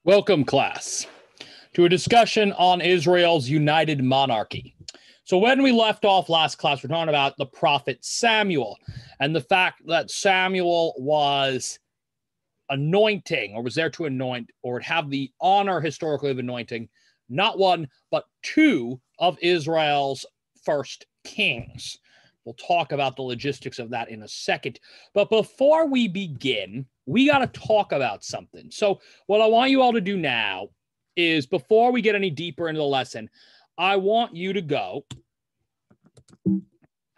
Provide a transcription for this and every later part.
Welcome, class, to a discussion on Israel's united monarchy. So when we left off last class, we're talking about the prophet Samuel and the fact that Samuel was anointing, or was there to anoint, or would have the honor historically of anointing, not one, but two of Israel's first kings. We'll talk about the logistics of that in a second. But before we begin, we got to talk about something. So what I want you all to do now is, before we get any deeper into the lesson, I want you to go, and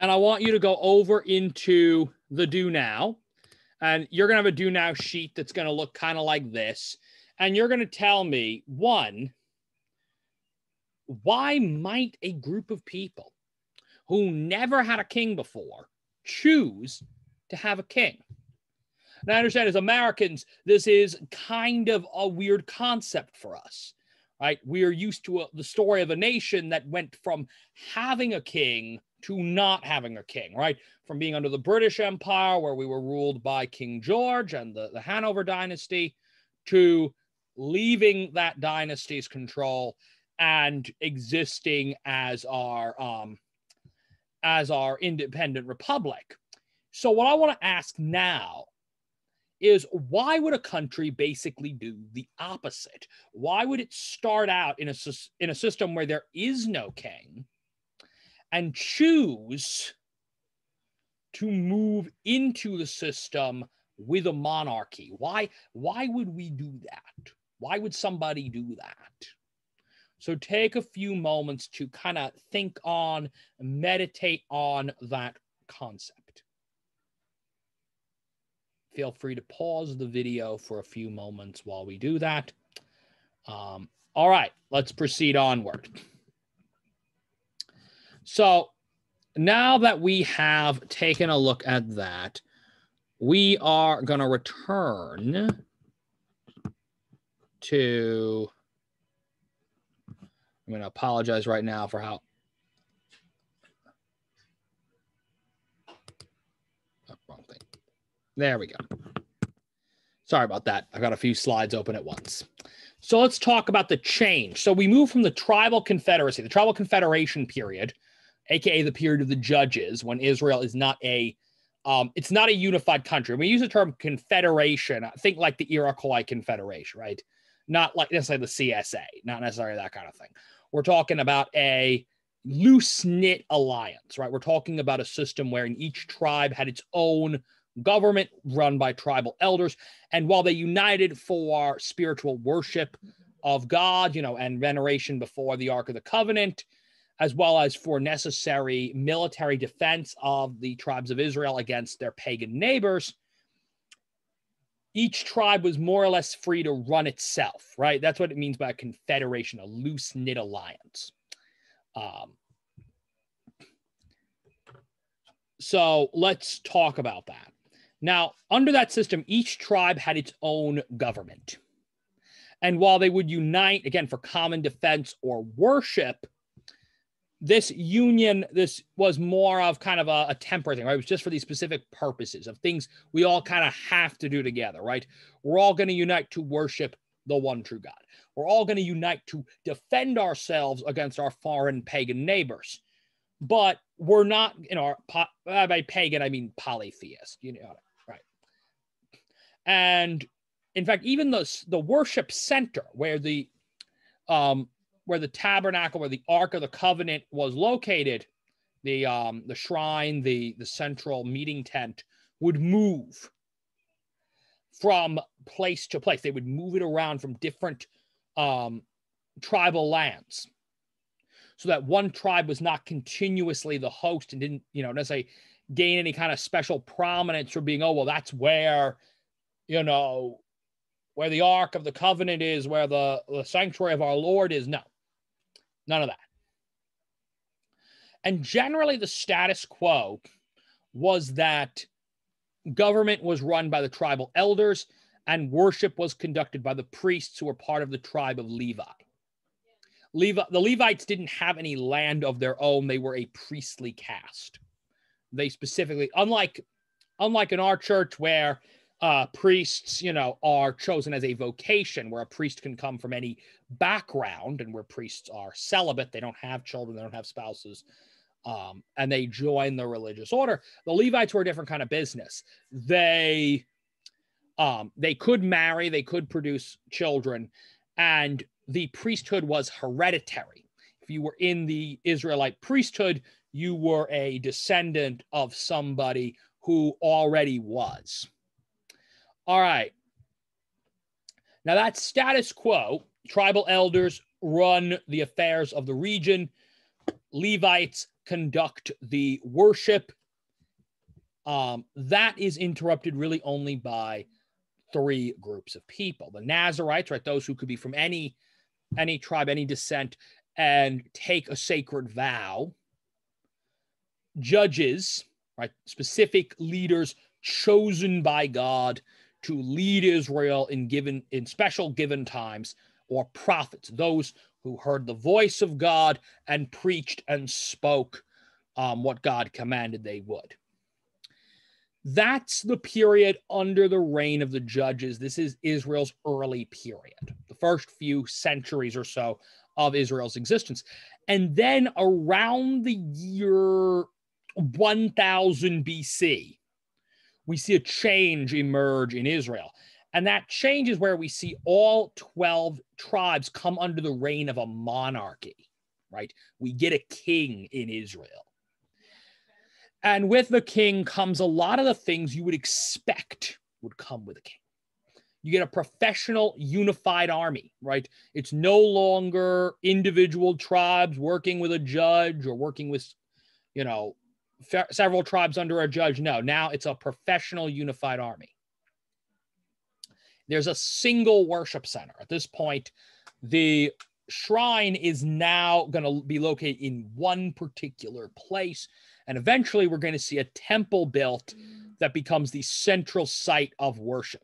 I want you to go over into the Do Now. And you're going to have a Do Now sheet that's going to look kind of like this. And you're going to tell me, one, why might a group of people who never had a king before choose to have a king? Now, I understand as Americans, this is kind of a weird concept for us, right? We are used to the story of a nation that went from having a king to not having a king, right? From being under the British Empire, where we were ruled by King George and the Hanover dynasty, to leaving that dynasty's control and existing as our independent republic. So what I want to ask now is, why would a country basically do the opposite? Why would it start out in a system where there is no king and choose to move into the system with a monarchy? Why would we do that? Why would somebody do that? So take a few moments to kind of think on, meditate on that concept. Feel free to pause the video for a few moments while we do that. All right, let's proceed onward. So now that we have taken a look at that, we are going to return to... I'm going to apologize right now for how... Oh, wrong thing. There we go. Sorry about that. I got a few slides open at once. So let's talk about the change. So we move from the tribal confederacy, the tribal confederation period, aka the period of the judges, when Israel is not it's not a unified country. When we use the term confederation, think like the Iroquois Confederation, right? Not like necessarily the CSA, not necessarily that kind of thing. We're talking about a loose-knit alliance, right? We're talking about a system wherein each tribe had its own government run by tribal elders. And while they united for spiritual worship of God, and veneration before the Ark of the Covenant, as well as for necessary military defense of the tribes of Israel against their pagan neighbors, each tribe was more or less free to run itself, right? That's what it means by a confederation, a loose-knit alliance. So let's talk about that. Now, under that system, each tribe had its own government. And while they would unite, again, for common defense or worship, this was more of kind of a temporary thing, right? It was just for these specific purposes of things we all kind of have to do together, right? We're all going to unite to worship the one true God. We're all going to unite to defend ourselves against our foreign pagan neighbors. But we're not, by pagan, I mean polytheist, right? And in fact, even the worship center where the tabernacle, where the Ark of the Covenant was located, the shrine, the central meeting tent, would move from place to place. They would move it around from different tribal lands, so that one tribe was not continuously the host and didn't, necessarily gain any kind of special prominence for being, that's where, where the Ark of the Covenant is, where the sanctuary of our Lord is. No, none of that. And generally the status quo was that government was run by the tribal elders and worship was conducted by the priests who were part of the tribe of Levi. The Levites didn't have any land of their own. They were a priestly caste. They specifically, unlike in our church where priests, you know, are chosen as a vocation where a priest can come from any background, and where priests are celibate, they don't have children, they don't have spouses, and they join the religious order. The Levites were a different kind of business. They could marry, they could produce children, and the priesthood was hereditary. If you were in the Israelite priesthood, you were a descendant of somebody who already was. All right. Now that's status quo. Tribal elders run the affairs of the region. Levites conduct the worship. That is interrupted really only by three groups of people. The Nazarites, right? Those who could be from any tribe, any descent, and take a sacred vow. Judges, right? Specific leaders chosen by God to lead Israel in special given times, or prophets, those who heard the voice of God and preached and spoke what God commanded they would. That's the period under the reign of the judges. This is Israel's early period, the first few centuries or so of Israel's existence. And then around the year 1000 BC, we see a change emerge in Israel. And that change is where we see all 12 tribes come under the reign of a monarchy, right? We get a king in Israel. And with the king comes a lot of the things you would expect would come with a king. You get a professional, unified army, right? It's no longer individual tribes working with a judge or working with, you know, several tribes under a judge. No, now it's a professional, unified army. There's a single worship center. At this point, the shrine is now going to be located in one particular place. And eventually we're going to see a temple built that becomes the central site of worship.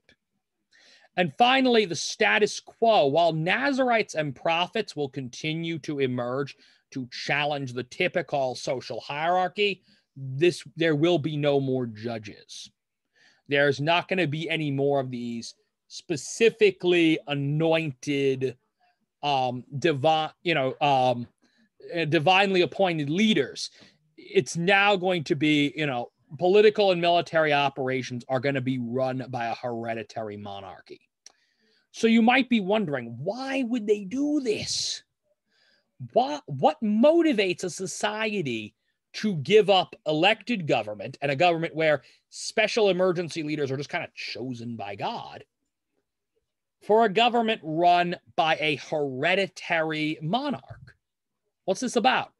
And finally, the status quo. While Nazarites and prophets will continue to emerge to challenge the typical social hierarchy, there will be no more judges. There's not going to be any more of these specifically anointed, divinely appointed leaders. It's now going to be, you know, political and military operations are going to be run by a hereditary monarchy. So you might be wondering, why would they do this? What motivates a society to give up elected government, and a government where special emergency leaders are just kind of chosen by God, for a government run by a hereditary monarch? What's this about?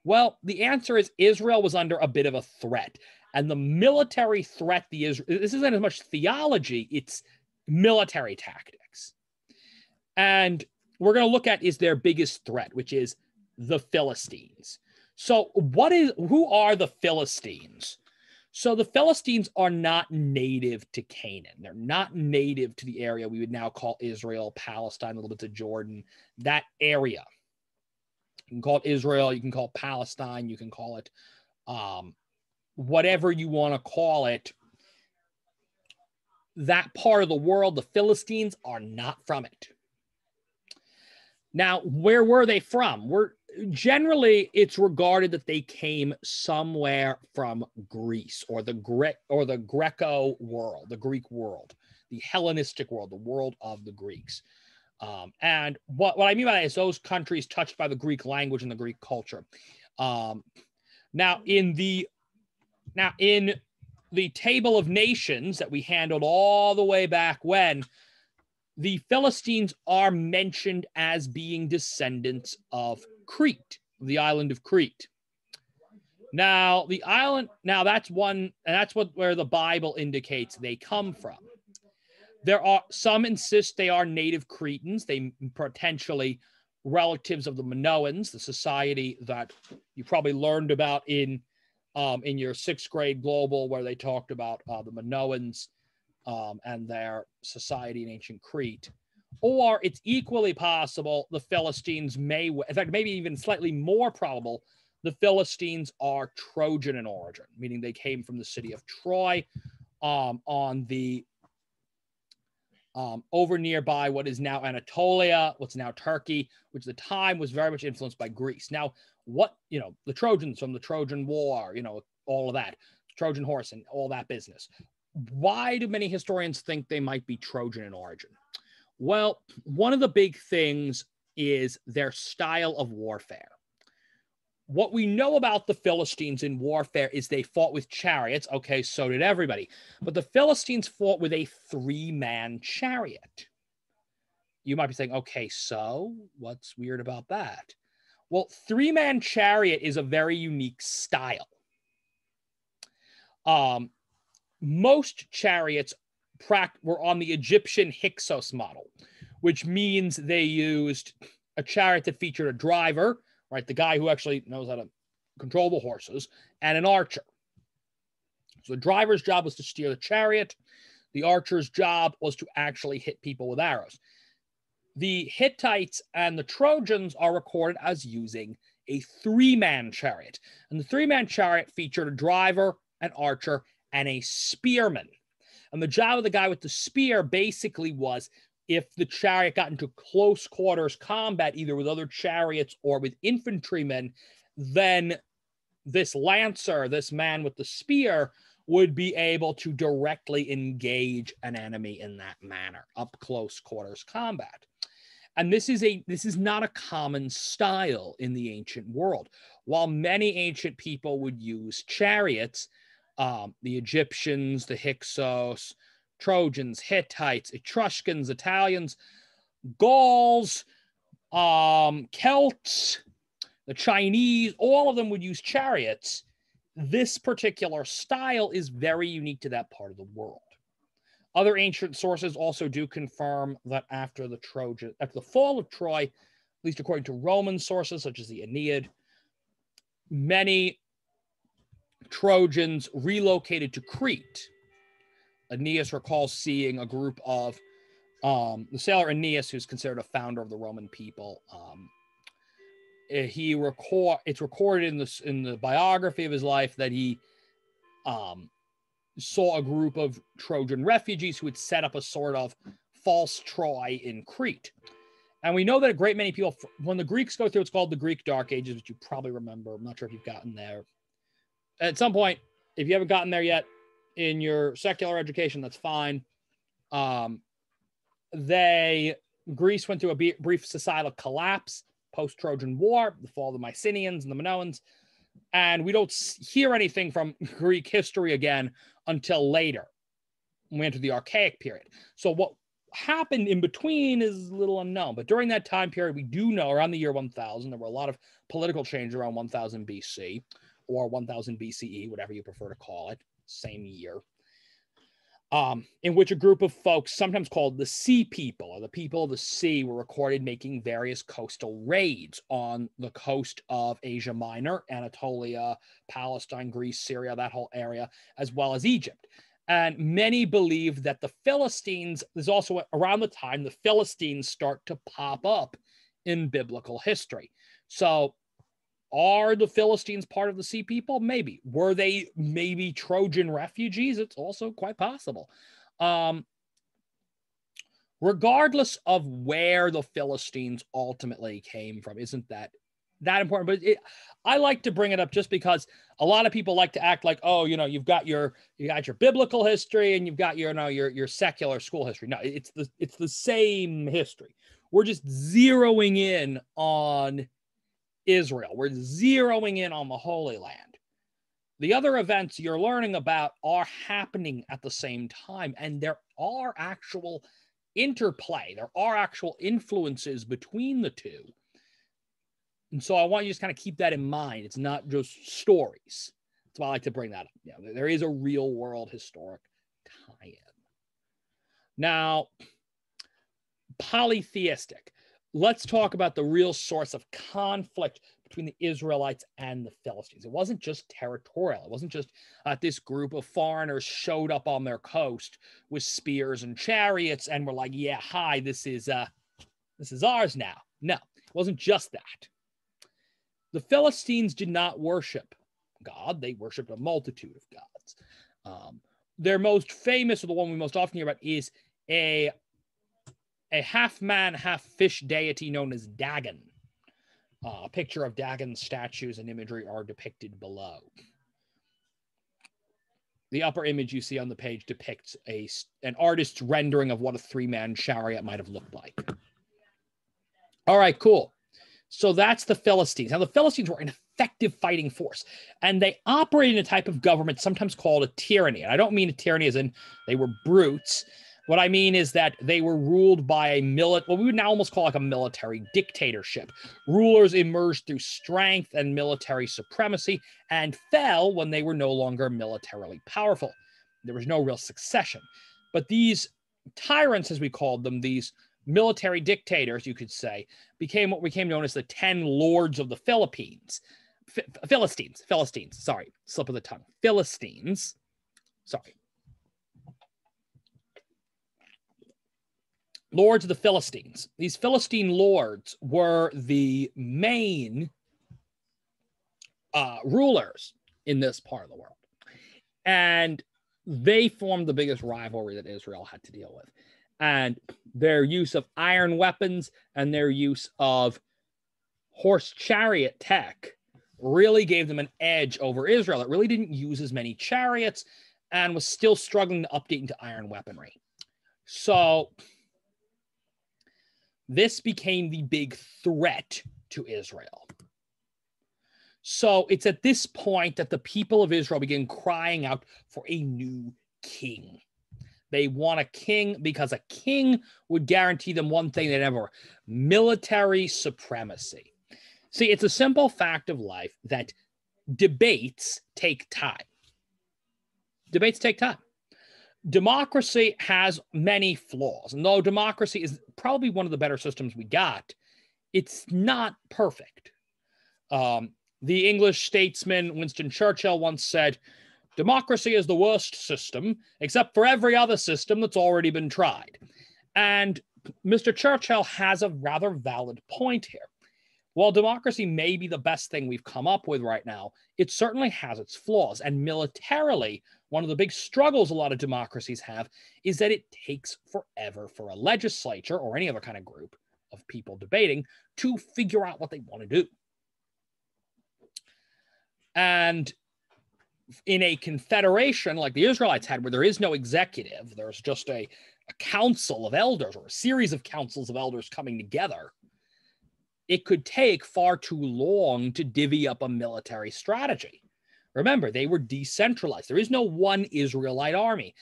Well, the answer is Israel was under a bit of a threat. And the military threat, this isn't as much theology, it's military tactics. And we're going to look at is their biggest threat, which is the Philistines. So who are the Philistines? So the Philistines are not native to Canaan. They're not native to the area we would now call Israel, Palestine, a little bit to Jordan, that area. You can call it Israel, you can call it Palestine, you can call it whatever you want to call it. That part of the world, the Philistines are not from it. Now, where were they from? Generally, it's regarded that they came somewhere from Greece or the Greco world, the Greek world, the Hellenistic world, the world of the Greeks. And what I mean by that is those countries touched by the Greek language and the Greek culture. Now in the table of nations that we handled all the way back when, the Philistines are mentioned as being descendants of Crete, the island of Crete. Now that's where the Bible indicates they come from. There are some insist they are native Cretans. They potentially relatives of the Minoans, the society that you probably learned about in your 6th grade global, where they talked about the Minoans and their society in ancient Crete. Or it's equally possible the Philistines in fact, maybe even slightly more probable, the Philistines are Trojan in origin, meaning they came from the city of Troy, on the over nearby what is now Anatolia, what's now Turkey, which at the time was very much influenced by Greece. Now, the Trojans from the Trojan War, all of that, Trojan horse and all that business. Why do many historians think they might be Trojan in origin? Well, one of the big things is their style of warfare. What we know about the Philistines in warfare is they fought with chariots. Okay, so did everybody. But the Philistines fought with a 3-man chariot. You might be saying, okay, so what's weird about that? Well, 3-man chariot is a very unique style. Most chariots were on the Egyptian Hyksos model, which means they used a chariot that featured a driver, right? The guy who actually knows how to control the horses, and an archer. So the driver's job was to steer the chariot. The archer's job was to actually hit people with arrows. The Hittites and the Trojans are recorded as using a 3-man chariot. And the 3-man chariot featured a driver, an archer, and a spearman. And the job of the guy with the spear basically was, if the chariot got into close quarters combat, either with other chariots or with infantrymen, then this lancer, this man with the spear, would be able to directly engage an enemy in that manner, up close quarters combat. And this is not a common style in the ancient world. While many ancient people would use chariots, the Egyptians, the Hyksos, Trojans, Hittites, Etruscans, Italians, Gauls, Celts, the Chinese, all of them would use chariots. This particular style is very unique to that part of the world. Other ancient sources also do confirm that after the fall of Troy, at least according to Roman sources such as the Aeneid, many Trojans relocated to Crete. Aeneas recalls seeing a group of the sailor Aeneas, who's considered a founder of the Roman people. It's recorded in the biography of his life that he saw a group of Trojan refugees who had set up a sort of false Troy in Crete. And we know that a great many people, when the Greeks go through, it's called the Greek Dark Ages, which you probably remember. I'm not sure if you've gotten there. At some point, if you haven't gotten there yet, in your secular education, that's fine. Greece went through a brief societal collapse post-Trojan War, the fall of the Mycenaeans and the Minoans, and we don't hear anything from Greek history again until later. We enter the Archaic period. So what happened in between is a little unknown, but during that time period, we do know around the year 1000, there were a lot of political change around 1000 BC or 1000 BCE, whatever you prefer to call it, same year, in which a group of folks, sometimes called the Sea People, or the people of the sea, were recorded making various coastal raids on the coast of Asia Minor, Anatolia, Palestine, Greece, Syria, that whole area, as well as Egypt. And many believe that the Philistines, there's also around the time the Philistines start to pop up in biblical history. So are the Philistines part of the Sea People? Maybe. Were they maybe Trojan refugees? It's also quite possible. Regardless of where the Philistines ultimately came from, isn't that important? But I like to bring it up just because a lot of people like to act like, oh, you've got your biblical history and you've got your secular school history. No, it's the same history. We're just zeroing in on Israel. We're zeroing in on the Holy Land. The other events you're learning about are happening at the same time, and there are actual interplay. There are actual influences between the two. And so I want you to just kind of keep that in mind. It's not just stories. That's why I like to bring that up. Yeah, there is a real world historic tie-in. Now, polytheistic. Let's talk about the real source of conflict between the Israelites and the Philistines. It wasn't just territorial. It wasn't just this group of foreigners showed up on their coast with spears and chariots and were like, yeah, hi, this is ours now. No, it wasn't just that. The Philistines did not worship God. They worshiped a multitude of gods. Their most famous, or the one we most often hear about, is a half-man, half-fish deity known as Dagon. A picture of Dagon's statues and imagery are depicted below. The upper image you see on the page depicts an artist's rendering of what a three-man chariot might have looked like. All right, cool. So that's the Philistines. Now, the Philistines were an effective fighting force, and they operated in a type of government sometimes called a tyranny. And I don't mean a tyranny as in they were brutes. What I mean is that they were ruled by a what we would now almost call like a military dictatorship. Rulers emerged through strength and military supremacy and fell when they were no longer militarily powerful. There was no real succession. But these tyrants, as we called them, these military dictators, you could say, became what became known as the 10 lords of the Philippines. Philistines, sorry, slip of the tongue. Philistines, sorry. Lords of the Philistines. These Philistine lords were the main rulers in this part of the world. And they formed the biggest rivalry that Israel had to deal with. And their use of iron weapons and their use of horse chariot tech really gave them an edge over Israel. It really didn't use as many chariots and was still struggling to update into iron weaponry. So this became the big threat to Israel. So it's at this point that the people of Israel begin crying out for a new king. They want a king because a king would guarantee them one thing they never: military supremacy. See, it's a simple fact of life that debates take time. Debates take time. Democracy has many flaws. And though democracy is probably one of the better systems we got, it's not perfect. The English statesman Winston Churchill once said, "Democracy is the worst system, except for every other system that's already been tried." And Mr. Churchill has a rather valid point here. While democracy may be the best thing we've come up with right now, it certainly has its flaws. And militarily, one of the big struggles a lot of democracies have is that it takes forever for a legislature or any other kind of group of people debating to figure out what they want to do. And in a confederation like the Israelites had, where there is no executive, there's just a council of elders or a series of councils of elders coming together, it could take far too long to divvy up a military strategy. Remember, they were decentralized. There is no one Israelite army.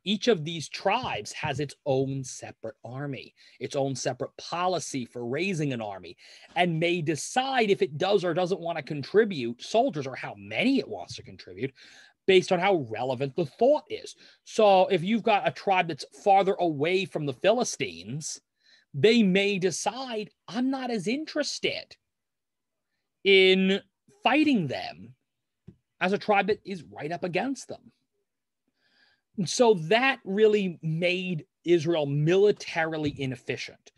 Each of these tribes has its own separate army, its own separate policy for raising an army, and may decide if it does or doesn't want to contribute soldiers or how many it wants to contribute based on how relevant the thought is. So if you've got a tribe that's farther away from the Philistines, they may decide, I'm not as interested in fighting them as a tribe that is right up against them. And so that really made Israel militarily inefficient.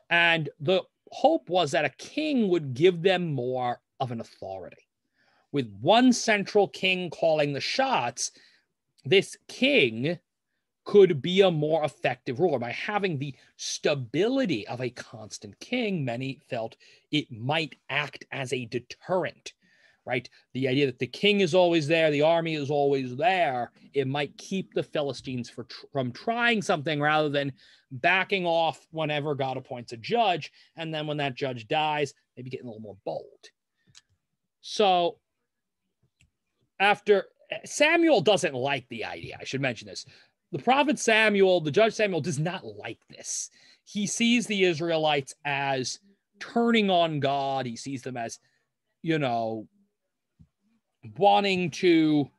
And the hope was that a king would give them more of an authority. With one central king calling the shots, this king could be a more effective ruler. By having the stability of a constant king, many felt it might act as a deterrent, right? The idea that the king is always there, the army is always there, it might keep the Philistines from trying something rather than backing off whenever God appoints a judge, and then when that judge dies, maybe getting a little more bold. So after Samuel doesn't like the idea, I should mention this. The prophet Samuel, the judge Samuel, does not like this. He sees the Israelites as turning on God. He sees them as, wanting to,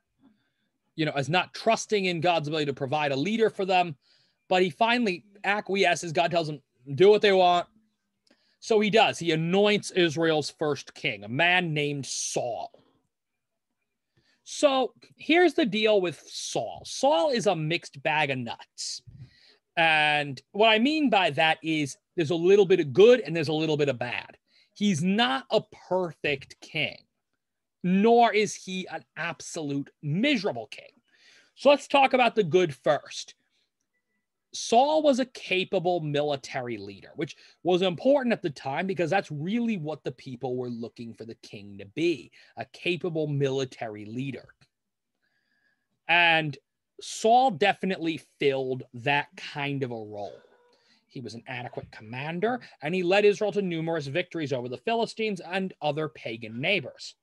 as not trusting in God's ability to provide a leader for them. But he finally acquiesces. God tells him, do what they want. So he does. He anoints Israel's first king, a man named Saul. So here's the deal with Saul. Saul is a mixed bag of nuts. And what I mean by that is there's a little bit of good and there's a little bit of bad. He's not a perfect king, nor is he an absolute miserable king. So let's talk about the good first. Saul was a capable military leader, which was important at the time because that's really what the people were looking for the king to be, a capable military leader. And Saul definitely filled that kind of a role. He was an adequate commander, and he led Israel to numerous victories over the Philistines and other pagan neighbors.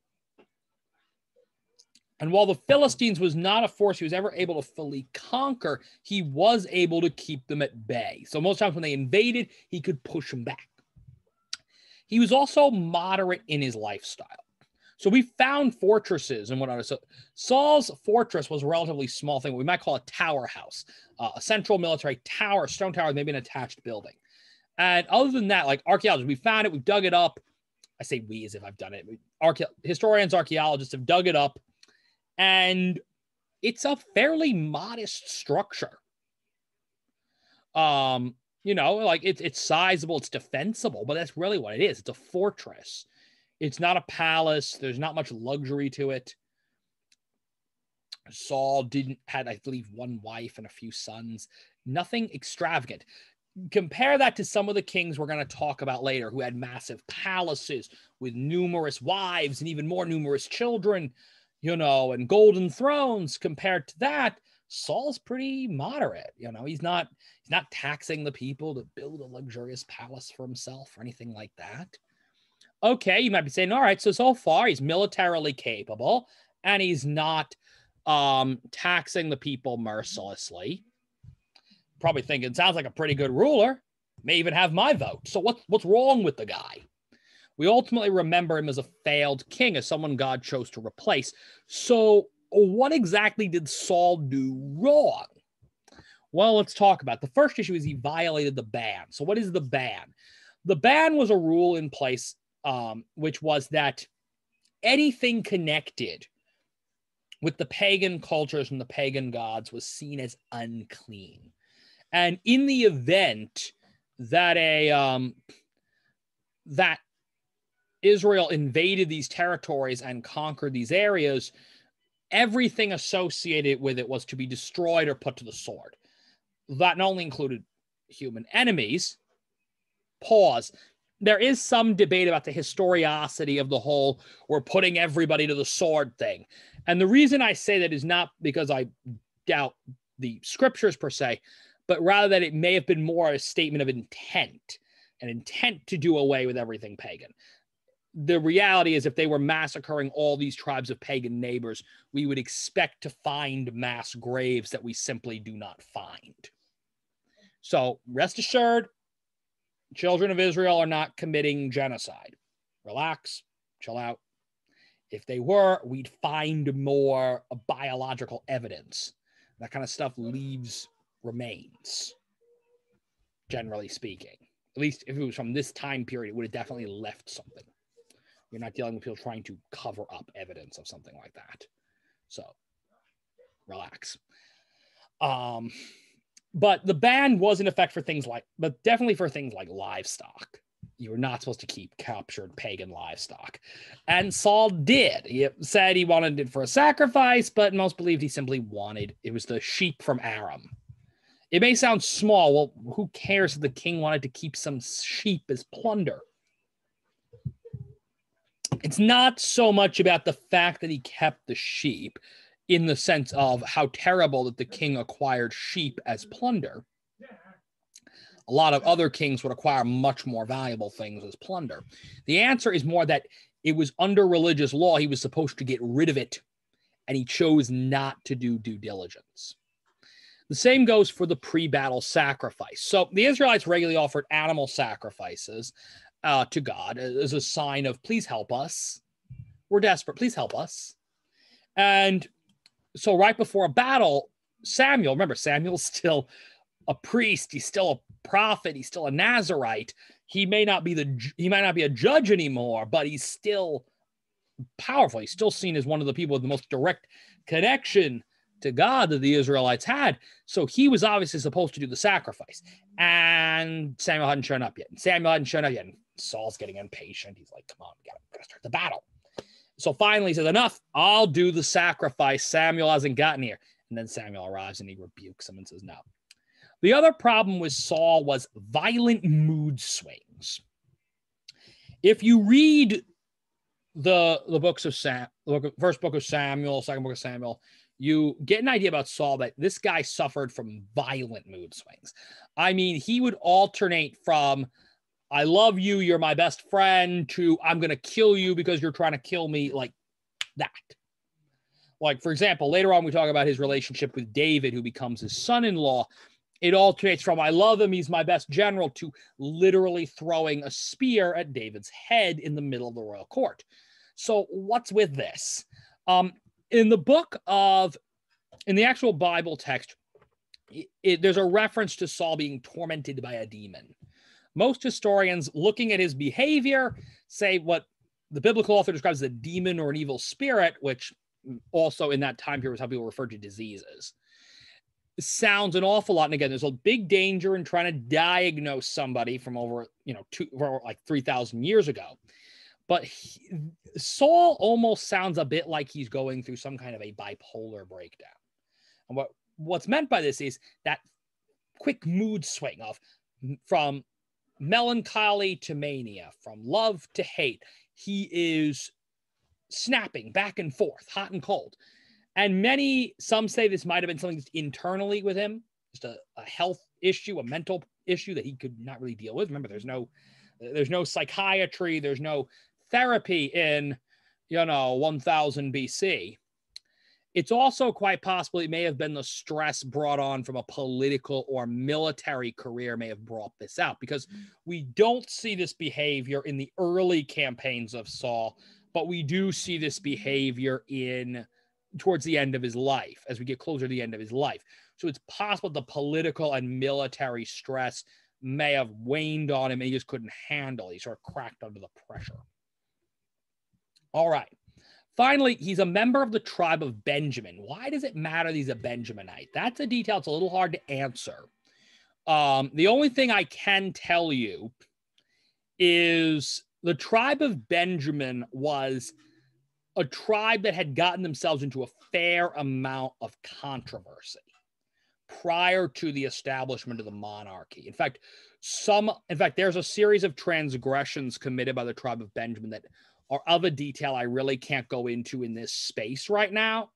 And while the Philistines was not a force he was ever able to fully conquer, he was able to keep them at bay. So most times when they invaded, he could push them back. He was also moderate in his lifestyle. So we found fortresses and whatnot. So Saul's fortress was a relatively small thing, what we might call a tower house, a central military tower, stone tower, maybe an attached building. And other than that, like archaeologists, we found it, we've dug it up. I say we as if I've done it. Historians, archaeologists have dug it up. And it's a fairly modest structure. You know, like it's sizable, it's defensible, but that's really what it is. It's a fortress. It's not a palace. There's not much luxury to it. Saul had, I believe, one wife and a few sons. Nothing extravagant. Compare that to some of the kings we're going to talk about later who had massive palaces with numerous wives and even more numerous children, you know, and golden thrones. Compared to that, Saul's pretty moderate. You know, he's not taxing the people to build a luxurious palace for himself or anything like that. Okay, you might be saying, all right, so far he's militarily capable and he's not taxing the people mercilessly. Probably thinking, sounds like a pretty good ruler. May even have my vote. So what's wrong with the guy? We ultimately remember him as a failed king, as someone God chose to replace. So what exactly did Saul do wrong? Well, let's talk about it. The first issue is he violated the ban. So what is the ban? The ban was a rule in place, which was that anything connected with the pagan cultures and the pagan gods was seen as unclean. And in the event that that Israel invaded these territories and conquered these areas, everything associated with it was to be destroyed or put to the sword. That not only included human enemies. Pause. There is some debate about the historicity of the whole we're putting everybody to the sword thing. And the reason I say that is not because I doubt the scriptures per se, but rather that it may have been more a statement of intent, an intent to do away with everything pagan. The reality is if they were massacring all these tribes of pagan neighbors, we would expect to find mass graves that we simply do not find. So rest assured, children of Israel are not committing genocide. Relax, chill out. If they were, we'd find more biological evidence. That kind of stuff leaves remains, generally speaking. At least if it was from this time period, it would have definitely left something. You're not dealing with people trying to cover up evidence of something like that. So, relax. But the ban was in effect for things like, but definitely for things like livestock. You were not supposed to keep captured pagan livestock. And Saul did. He said he wanted it for a sacrifice, but most believed he simply wanted, it was the sheep from Aram. It may sound small. Well, who cares if the king wanted to keep some sheep as plunder? It's not so much about the fact that he kept the sheep in the sense of how terrible that the king acquired sheep as plunder. A lot of other kings would acquire much more valuable things as plunder. The answer is more that it was under religious law. He was supposed to get rid of it, and he chose not to do due diligence. The same goes for the pre-battle sacrifice. So the Israelites regularly offered animal sacrifices to God as a sign of, please help us. We're desperate. Please help us. And so right before a battle, Samuel, remember, Samuel's still a priest. He's still a prophet. He's still a Nazarite. He might not be a judge anymore, but he's still powerful. He's still seen as one of the people with the most direct connection to God that the Israelites had. So he was obviously supposed to do the sacrifice. And Samuel hadn't shown up yet. And Saul's getting impatient. He's like, come on, we gotta start the battle. So finally he says, enough, I'll do the sacrifice. Samuel hasn't gotten here. And then Samuel arrives and he rebukes him and says, no. The other problem with Saul was violent mood swings. If you read the books of first book of Samuel, second book of Samuel, you get an idea about Saul that this guy suffered from violent mood swings. I mean, he would alternate from, I love you, you're my best friend, to I'm going to kill you because you're trying to kill me, like that. Like, for example, later on we talk about his relationship with David, who becomes his son-in-law. It alternates from I love him, he's my best general, to literally throwing a spear at David's head in the middle of the royal court. So what's with this? In the actual Bible text, there's a reference to Saul being tormented by a demon. Most historians, looking at his behavior, say what the biblical author describes as a demon or an evil spirit, which also in that time period was how people referred to diseases. Sounds an awful lot. And again, there's a big danger in trying to diagnose somebody from over, like 3,000 years ago. But Saul almost sounds a bit like he's going through some kind of a bipolar breakdown. And what's meant by this is that quick mood swing of from melancholy to mania, from love to hate. He is snapping back and forth, hot and cold. And some say this might have been something internally with him, just a health issue, a mental issue that he could not really deal with. Remember, there's no psychiatry, there's no therapy in, 1000 BC. It's also quite possible it may have been the stress brought on from a political or military career may have brought this out, because we don't see this behavior in the early campaigns of Saul, but we do see this behavior towards the end of his life, as we get closer to the end of his life. So it's possible the political and military stress may have waned on him and he just couldn't handle it. He sort of cracked under the pressure. All right. Finally, he's a member of the tribe of Benjamin. Why does it matter that he's a Benjaminite? That's a detail it's a little hard to answer. The only thing I can tell you is the tribe of Benjamin was a tribe that had gotten themselves into a fair amount of controversy prior to the establishment of the monarchy. In fact, there's a series of transgressions committed by the tribe of Benjamin that are of a detail I really can't go into in this space right now.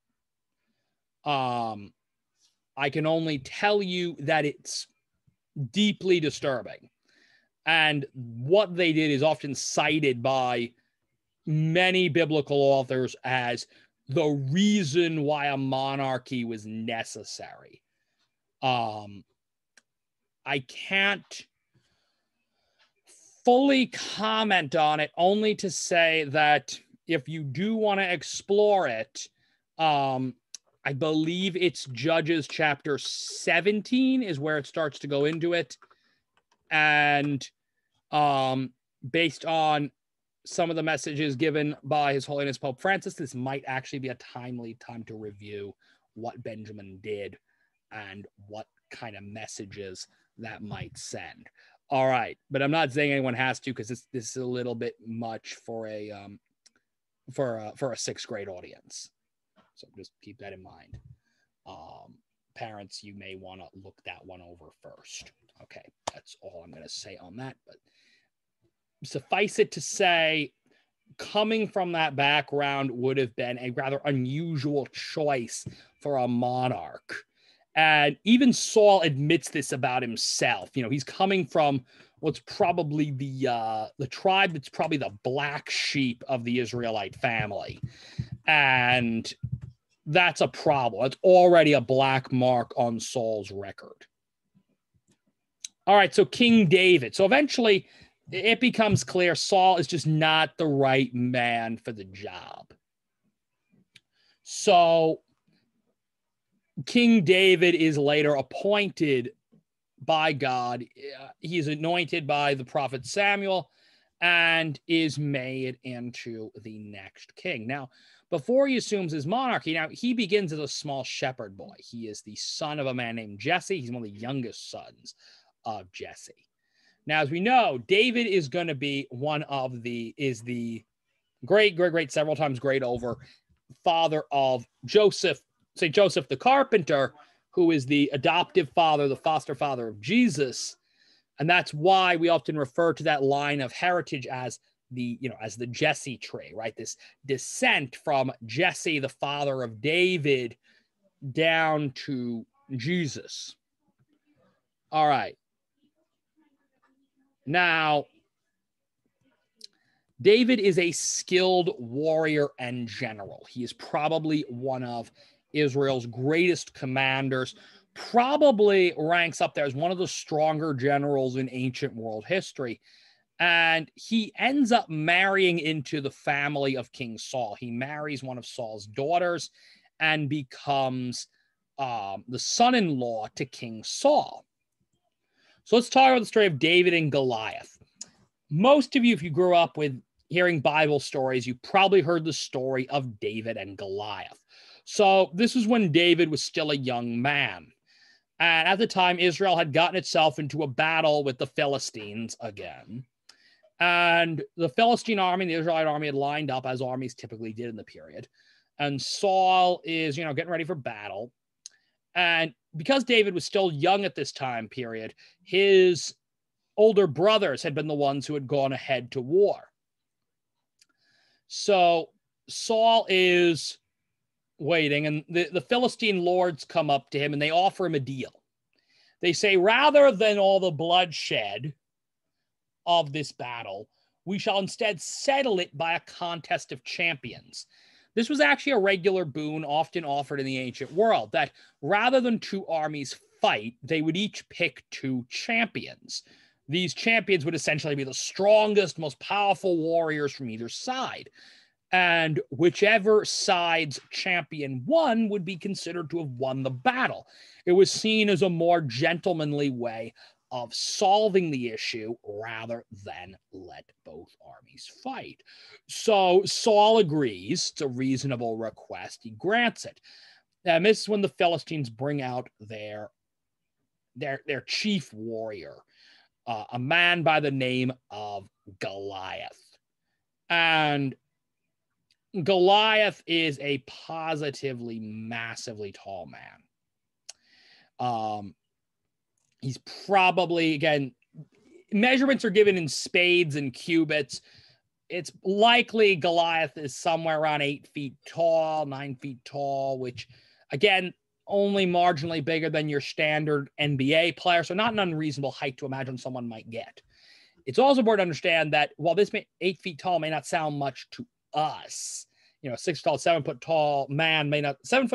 I can only tell you that it's deeply disturbing. And what they did is often cited by many biblical authors as the reason why a monarchy was necessary. I can't fully comment on it, only to say that if you do want to explore it, I believe it's Judges chapter 17 is where it starts to go into it. And based on some of the messages given by His Holiness Pope Francis, this might actually be a timely time to review what Benjamin did and what kind of messages that might send. All right, but I'm not saying anyone has to, because this is a little bit much for a sixth grade audience. So just keep that in mind. Parents, you may want to look that one over first. Okay, that's all I'm going to say on that. But suffice it to say, coming from that background would have been a rather unusual choice for a monarch. And even Saul admits this about himself. He's coming from what's probably the tribe that's probably the black sheep of the Israelite family. And that's a problem. It's already a black mark on Saul's record. All right, so King David. So eventually it becomes clear Saul is just not the right man for the job. So King David is later appointed by God. He is anointed by the prophet Samuel and is made into the next king. Now, before he assumes his monarchy, he begins as a small shepherd boy. He is the son of a man named Jesse. He's one of the youngest sons of Jesse. Now, as we know, David is going to be the great, several times great over father of Joseph, St. Joseph the Carpenter, who is the adoptive father, the foster father of Jesus. And that's why we often refer to that line of heritage as as the Jesse tree, right? This descent from Jesse, the father of David, down to Jesus. All right. Now, David is a skilled warrior and general. He is probably one of Israel's greatest commanders, probably ranks up there as one of the stronger generals in ancient world history. And he ends up marrying into the family of King Saul. He marries one of Saul's daughters and becomes the son-in-law to King Saul. So let's talk about the story of David and Goliath. Most of you, if you grew up with hearing Bible stories, you probably heard the story of David and Goliath. So this is when David was still a young man. And at the time, Israel had gotten itself into a battle with the Philistines again. And the Philistine army and the Israelite army had lined up, as armies typically did in the period. And Saul is, getting ready for battle. And because David was still young at this time period, his older brothers had been the ones who had gone ahead to war. So Saul is waiting, and the Philistine lords come up to him and they offer him a deal. They say, rather than all the bloodshed of this battle, we shall instead settle it by a contest of champions. This was actually a regular boon often offered in the ancient world, that rather than two armies fight, they would each pick two champions. These champions would essentially be the strongest, most powerful warriors from either side. And whichever side's champion won would be considered to have won the battle. It was seen as a more gentlemanly way of solving the issue rather than let both armies fight. So Saul agrees. It's a reasonable request. He grants it. And this is when the Philistines bring out their chief warrior, a man by the name of Goliath. And Goliath is a positively, massively tall man. He's probably, again, measurements are given in spades and cubits. It's likely Goliath is somewhere around 8 feet tall, 9 feet tall, which, again, only marginally bigger than your standard NBA player. So not an unreasonable height to imagine someone might get. It's also important to understand that while this 8 feet tall may not sound much to us, 6 foot tall, 7 foot tall man may not sound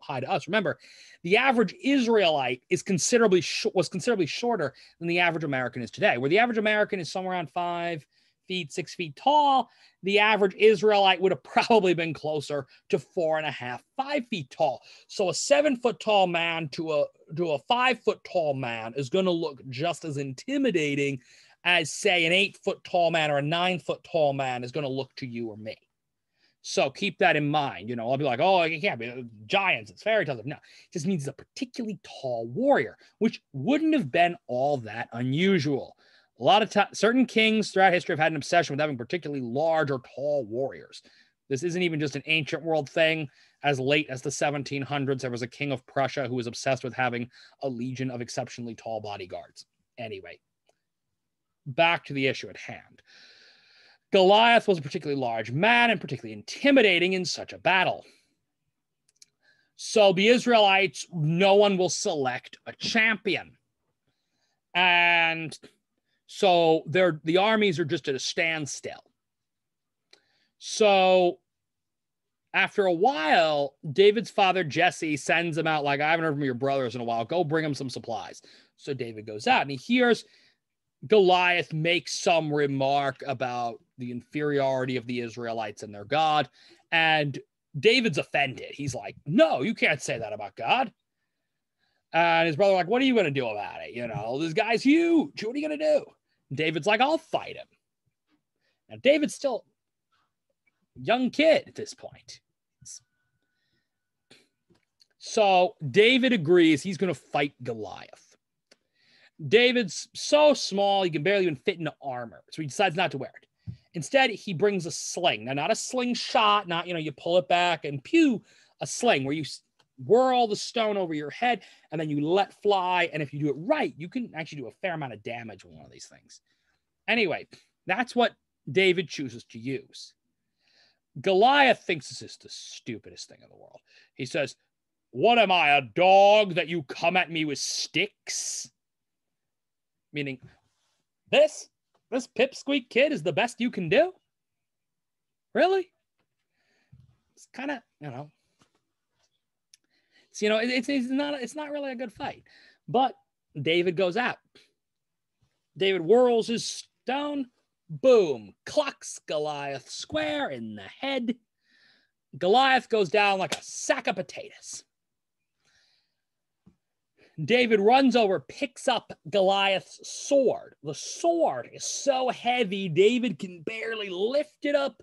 high to us. Remember, the average Israelite was considerably shorter than the average American is today. Where the average American is somewhere around 5 feet, 6 feet tall, the average Israelite would have probably been closer to 4.5, 5 feet tall. So a 7 foot tall man to a 5 foot tall man is going to look just as intimidating as, say, an 8 foot tall man or a 9 foot tall man is going to look to you or me. So keep that in mind. I'll be like, oh, it can't be giants. It's fairy tales. No, it just means he's a particularly tall warrior, which wouldn't have been all that unusual. A lot of certain kings throughout history have had an obsession with having particularly large or tall warriors. This isn't even just an ancient world thing. As late as the 1700s, there was a king of Prussia who was obsessed with having a legion of exceptionally tall bodyguards. Anyway, back to the issue at hand. Goliath was a particularly large man and particularly intimidating in such a battle. So the Israelites, no one will select a champion. And so the armies are just at a standstill. So after a while, David's father, Jesse, sends him out like, I haven't heard from your brothers in a while. Go bring him some supplies. So David goes out and he hears Goliath make some remark about the inferiority of the Israelites and their God. And David's offended. He's like, no, you can't say that about God. And his brother like, what are you going to do about it? This guy's huge. What are you going to do? David's like, I'll fight him. Now, David's still a young kid at this point. So David agrees he's going to fight Goliath. David's so small, he can barely even fit into armor. So he decides not to wear it. Instead, he brings a sling. Now, not a slingshot, not, you pull it back and pew, a sling where you whirl the stone over your head and then you let fly. And if you do it right, you can actually do a fair amount of damage with one of these things. Anyway, that's what David chooses to use. Goliath thinks this is the stupidest thing in the world. He says, "What am I, a dog that you come at me with sticks?" Meaning, this pipsqueak kid is the best you can do? Really? It's kind of, it's not really a good fight. But David goes out. David whirls his stone, boom, clocks Goliath square in the head. Goliath goes down like a sack of potatoes. David runs over, picks up Goliath's sword. The sword is so heavy, David can barely lift it up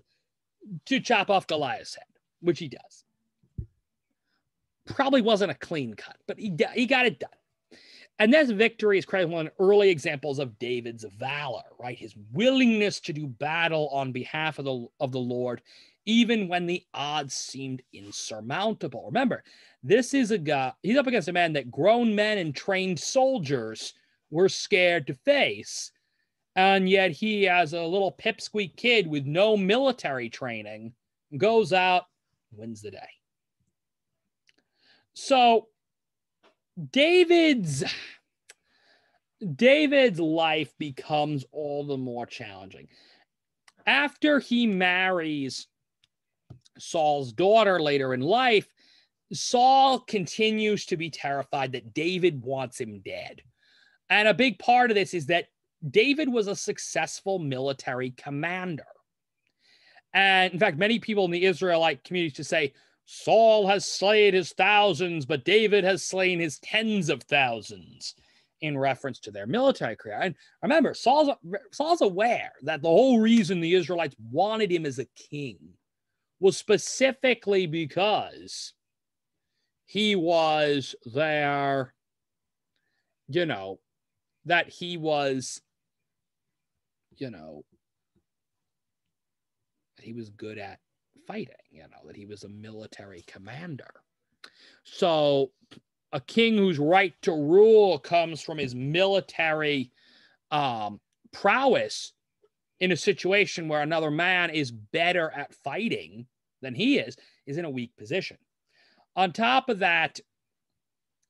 to chop off Goliath's head, which he does. Probably wasn't a clean cut, but he got it done. And this victory is credited one of the early examples of David's valor, right? His willingness to do battle on behalf of the Lord, even when the odds seemed insurmountable. Remember, this is a guy, he's up against a man that grown men and trained soldiers were scared to face. And yet he, as a little pipsqueak kid with no military training, goes out and wins the day. So David's life becomes all the more challenging. After he marries Saul's daughter later in life, Saul continues to be terrified that David wants him dead. And a big part of this is that David was a successful military commander. And in fact, many people in the Israelite community used to say, Saul has slain his thousands, but David has slain his tens of thousands, in reference to their military career. And remember, Saul's aware that the whole reason the Israelites wanted him as a king was specifically because he was their, that he was, that he was good at fighting, that he was a military commander. So a king whose right to rule comes from his military prowess in a situation where another man is better at fighting than he is in a weak position. On top of that,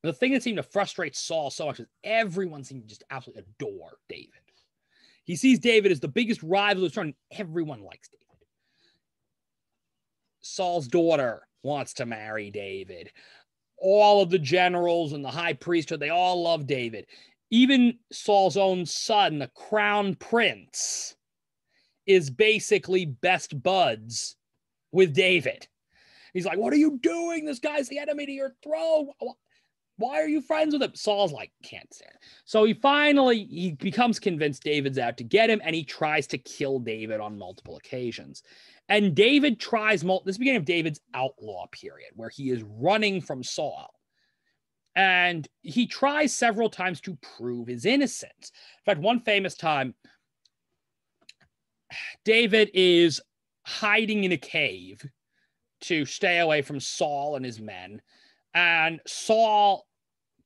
the thing that seemed to frustrate Saul so much is everyone seemed to just absolutely adore David. He sees David as the biggest rival of the throne, and everyone likes David. Saul's daughter wants to marry David. All of the generals and the high priesthood, they all love David. Even Saul's own son, the crown prince, is basically best buds with David. He's like, what are you doing? This guy's the enemy to your throne. Why are you friends with him? Saul's like, can't stand it. So he becomes convinced David's out to get him, and he tries to kill David on multiple occasions. And David tries, this is the beginning of David's outlaw period, where he is running from Saul. And he tries several times to prove his innocence. In fact, one famous time, David is hiding in a cave to stay away from Saul and his men. And Saul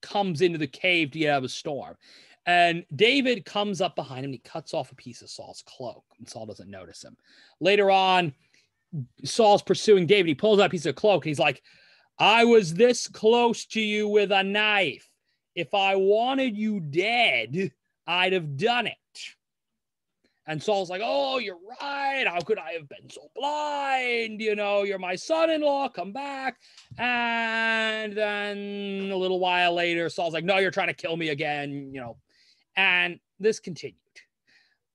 comes into the cave to get out of a storm. And David comes up behind him. And he cuts off a piece of Saul's cloak. And Saul doesn't notice him. Later on, Saul's pursuing David. He pulls out a piece of cloak. And he's like, I was this close to you with a knife. If I wanted you dead, I'd have done it. And Saul's like, oh, you're right. How could I have been so blind? You're my son-in-law. Come back. And then a little while later, Saul's like, no, you're trying to kill me again. And this continued.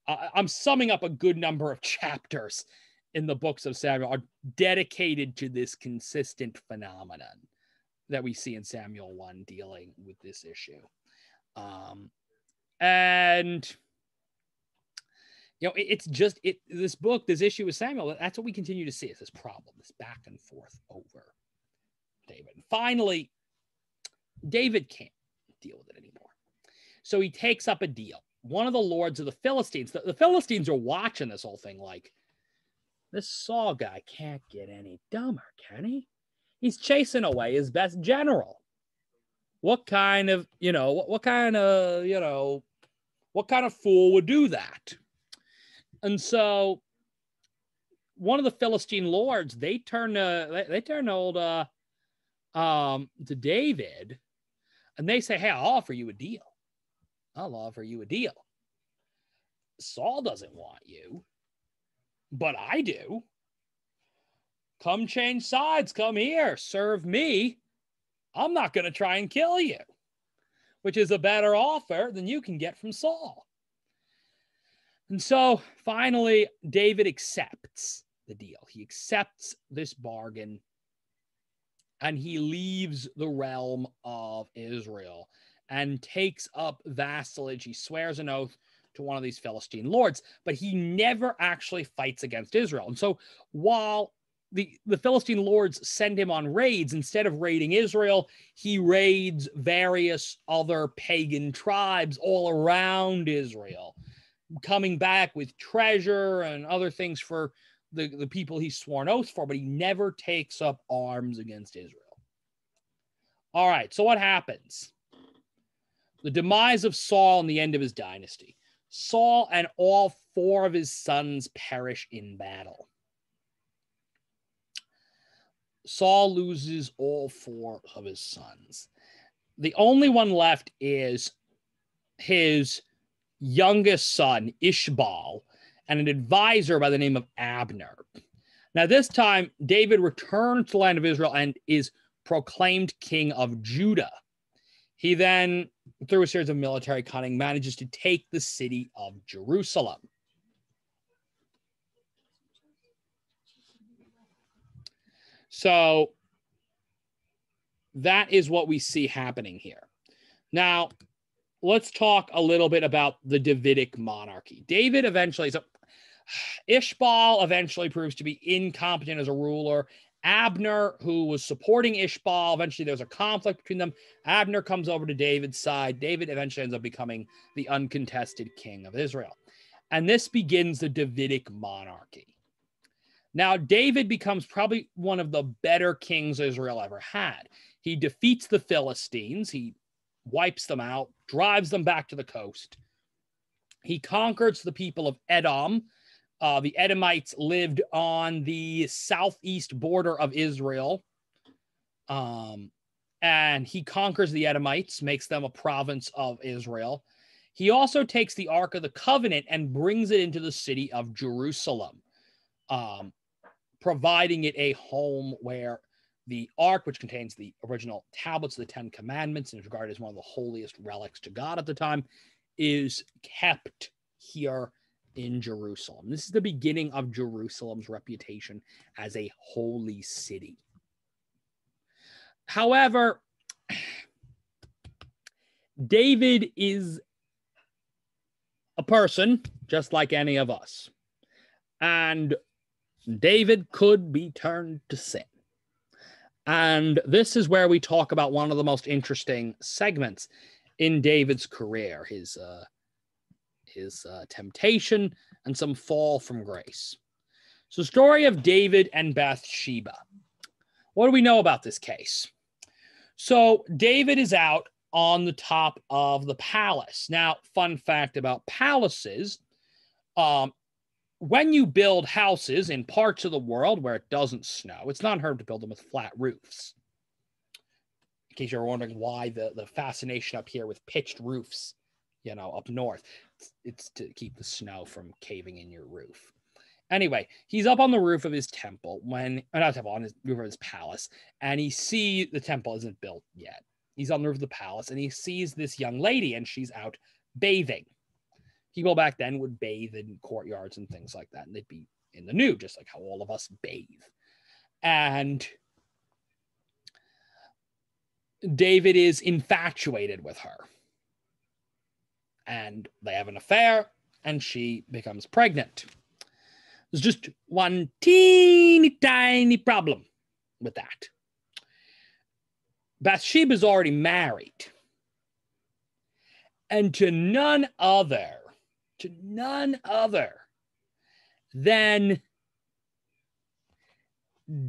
I'm summing up a good number of chapters in the books of Samuel are dedicated to this consistent phenomenon that we see in Samuel 1 dealing with this issue. This book, this issue with Samuel, that's what we continue to see. It's this problem, this back and forth over David. And finally, David can't deal with it anymore. So he takes up a deal. One of the lords of the Philistines, the Philistines are watching this whole thing like, this Saul guy can't get any dumber, can he? He's chasing away his best general. What kind of, what kind of fool would do that? And so one of the Philistine lords, they turn to David, and they say, hey, I'll offer you a deal. I'll offer you a deal. Saul doesn't want you, but I do. Come change sides. Come here. Serve me. I'm not going to try and kill you, which is a better offer than you can get from Saul. And so finally, David accepts the deal. He accepts this bargain, and he leaves the realm of Israel and takes up vassalage. He swears an oath to one of these Philistine lords, but he never actually fights against Israel. And so while the Philistine lords send him on raids, instead of raiding Israel, he raids various other pagan tribes all around Israel, coming back with treasure and other things for the people he's sworn oaths for, but he never takes up arms against Israel. All right, so what happens? The demise of Saul and the end of his dynasty. Saul and all 4 of his sons perish in battle. Saul loses all 4 of his sons. The only one left is his youngest son, Ishbaal, and an advisor by the name of Abner. Now, this time, David returns to the land of Israel and is proclaimed king of Judah. He then, through a series of military cunning, manages to take the city of Jerusalem. So that is what we see happening here. Now, let's talk a little bit about the Davidic monarchy. Ishbaal eventually proves to be incompetent as a ruler. Abner, who was supporting Ishbaal, eventually there's a conflict between them. Abner comes over to David's side. David eventually ends up becoming the uncontested king of Israel. And this begins the Davidic monarchy. Now, David becomes probably one of the better kings Israel ever had. He defeats the Philistines. He wipes them out, drives them back to the coast. He conquers the people of Edom. The Edomites lived on the southeast border of Israel. And he conquers the Edomites, makes them a province of Israel. He also takes the Ark of the Covenant and brings it into the city of Jerusalem, providing it a home where the Ark, which contains the original tablets of the 10 Commandments and is regarded as one of the holiest relics to God at the time, is kept here in Jerusalem. This is the beginning of Jerusalem's reputation as a holy city. However, David is a person just like any of us. And David could be turned to sin. And this is where we talk about one of the most interesting segments in David's career, his temptation and some fall from grace. So, story of David and Bathsheba. What do we know about this case? So, David is out on the top of the palace. Now, fun fact about palaces, when you build houses in parts of the world where it doesn't snow, it's not unheard of to build them with flat roofs. In case you're wondering why the fascination up here with pitched roofs, up north, it's to keep the snow from caving in your roof. Anyway, he's up on the roof of his temple on his roof of his palace, and he sees the temple isn't built yet. He's on the roof of the palace, and he sees this young lady, and she's out bathing. People back then would bathe in courtyards and things like that, and they'd be in the nude, just like how all of us bathe. And David is infatuated with her. And they have an affair, and she becomes pregnant. There's just one teeny tiny problem with that. Bathsheba's already married. And to none other than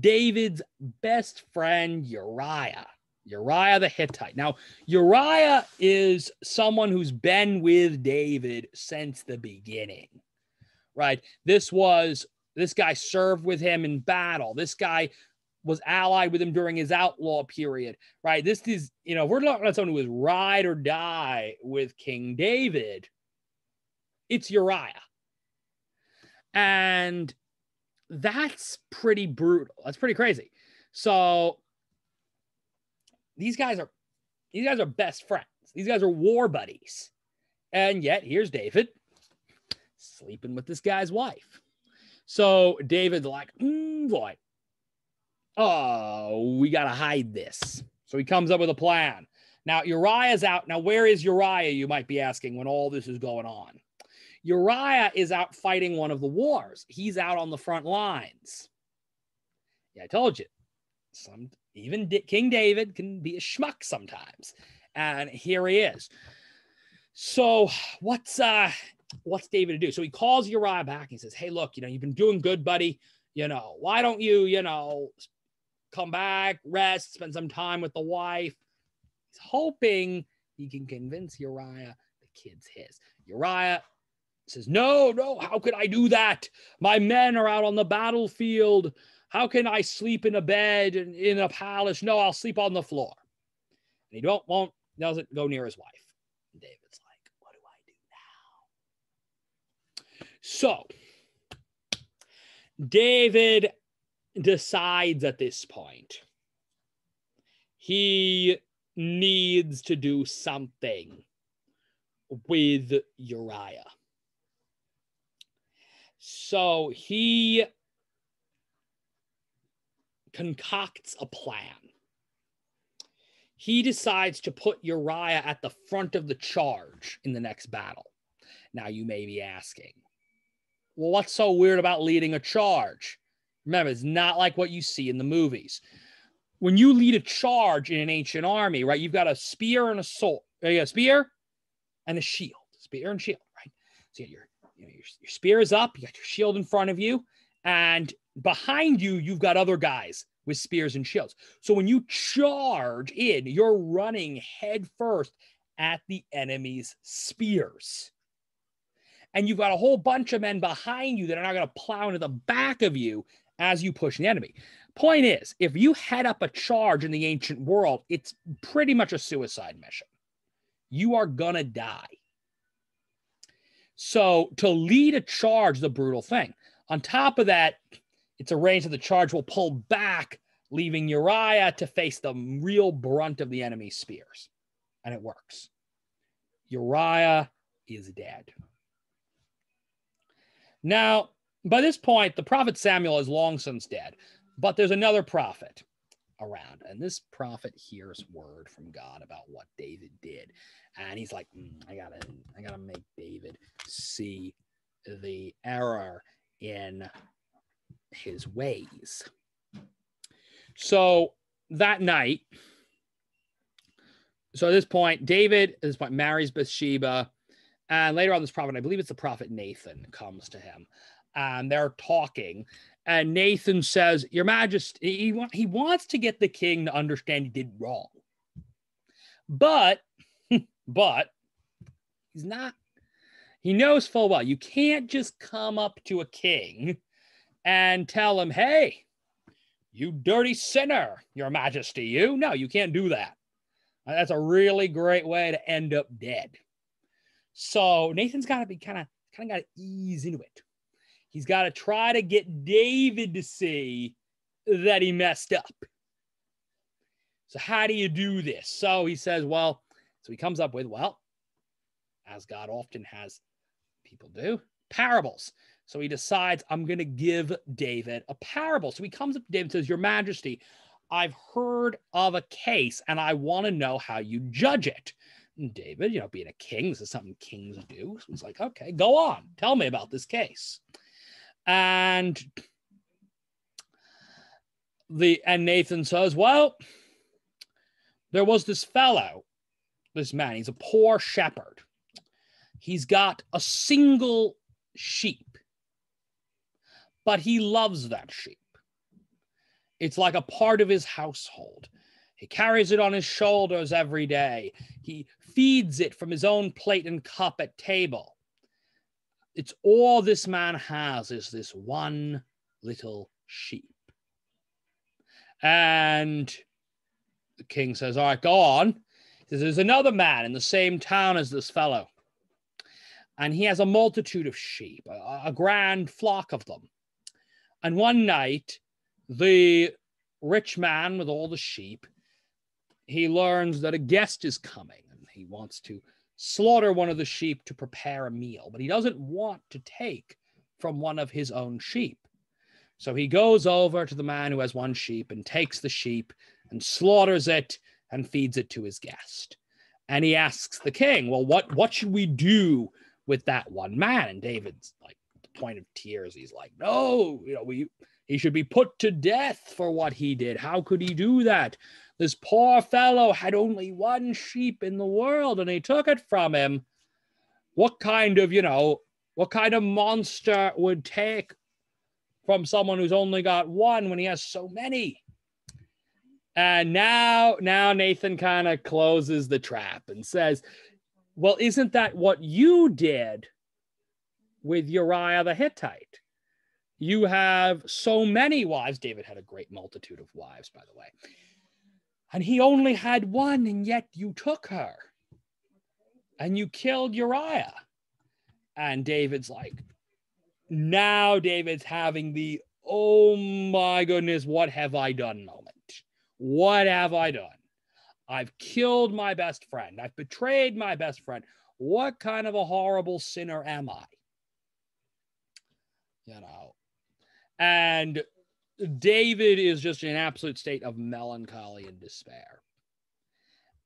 David's best friend, Uriah the Hittite. Now, Uriah is someone who's been with David since the beginning, right? This guy served with him in battle. This guy was allied with him during his outlaw period, right? This is, we're talking about someone who was ride or die with King David. It's Uriah. And that's pretty brutal. That's pretty crazy. So these guys are best friends. These guys are war buddies. And yet here's David sleeping with this guy's wife. So David's like, boy, we got to hide this. So he comes up with a plan. Now Uriah's out. Now where is Uriah, you might be asking, when all this is going on? Uriah is out fighting one of the wars. He's out on the front lines. Yeah, I told you. Even King David can be a schmuck sometimes. And here he is. So what's David to do? So he calls Uriah back. He says, hey, look, you've been doing good, buddy. Why don't you, come back, rest, spend some time with the wife? He's hoping he can convince Uriah the kid's his. Uriah says, no, how could I do that? My men are out on the battlefield. How can I sleep in a bed in a palace? No, I'll sleep on the floor. And he doesn't go near his wife. And David's like, what do I do now? So David decides at this point he needs to do something with Uriah. So he concocts a plan. He decides to put Uriah at the front of the charge in the next battle. Now you may be asking, well, what's so weird about leading a charge? Remember, it's not like what you see in the movies. When you lead a charge in an ancient army, right, you've got a spear and a sword. You got a spear and a shield. Spear and shield, right? So you got your spear is up, you got your shield in front of you, and behind you, you've got other guys with spears and shields. So when you charge in, you're running head first at the enemy's spears. And you've got a whole bunch of men behind you that are not going to plow into the back of you as you push the enemy. Point is, if you head up a charge in the ancient world, it's pretty much a suicide mission. You are going to die. So to lead a charge is a brutal thing. On top of that, it's arranged that the charge will pull back, leaving Uriah to face the real brunt of the enemy's spears. And it works. Uriah is dead. Now, by this point, the prophet Samuel is long since dead, but there's another prophet around, and this prophet hears word from God about what David did, and he's like, I gotta make David see the error in his ways. So that night, so at this point, David marries Bathsheba, and later on, this prophet, I believe it's the prophet Nathan, comes to him, and they're talking. And Nathan says, Your Majesty, he wants to get the king to understand he did wrong. But he's not, he knows full well, you can't just come up to a king and tell him, hey, you dirty sinner, Your Majesty, you. No, you can't do that. That's a really great way to end up dead. So Nathan's got to be kind of got to ease into it. He's got to try to get David to see that he messed up. So how do you do this? So he says, so he comes up with, as God often has people do, parables. So he decides, I'm going to give David a parable. So he comes up to David and says, Your Majesty, I've heard of a case and I want to know how you judge it. And David, being a king, this is something kings do. So he's like, okay, go on. Tell me about this case. And Nathan says, there was this fellow, this man, he's a poor shepherd. He's got a single sheep, but he loves that sheep. It's like a part of his household. He carries it on his shoulders every day. He feeds it from his own plate and cup at table. It's all this man has is this one little sheep. And the king says, all right, go on. He says, there's another man in the same town as this fellow. And he has a multitude of sheep, a grand flock of them. And one night, the rich man with all the sheep, he learns that a guest is coming and he wants to slaughter one of the sheep to prepare a meal, but he doesn't want to take from one of his own sheep. So he goes over to the man who has one sheep and takes the sheep and slaughters it and feeds it to his guest. And he asks the king, well, what should we do with that one man? And David's like, at the point of tears, he's like, no, he should be put to death for what he did. How could he do that? This poor fellow had only one sheep in the world and he took it from him. What kind of monster would take from someone who's only got one when he has so many? And now Nathan kind of closes the trap and says, well, isn't that what you did with Uriah the Hittite? You have so many wives. David had a great multitude of wives, by the way. And he only had one, and yet you took her. And you killed Uriah. And David's like, now David's having the, oh my goodness, what have I done moment. What have I done? I've killed my best friend. I've betrayed my best friend. What kind of a horrible sinner am I? And David is just in an absolute state of melancholy and despair.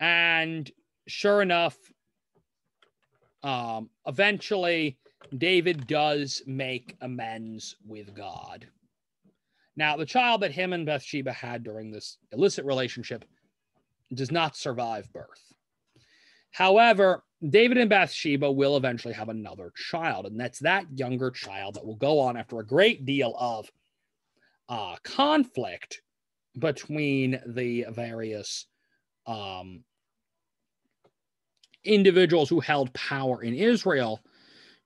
And sure enough, eventually David does make amends with God. Now, the child that him and Bathsheba had during this illicit relationship does not survive birth. However, David and Bathsheba will eventually have another child, and that's that younger child that will go on after a great deal of conflict between the various individuals who held power in Israel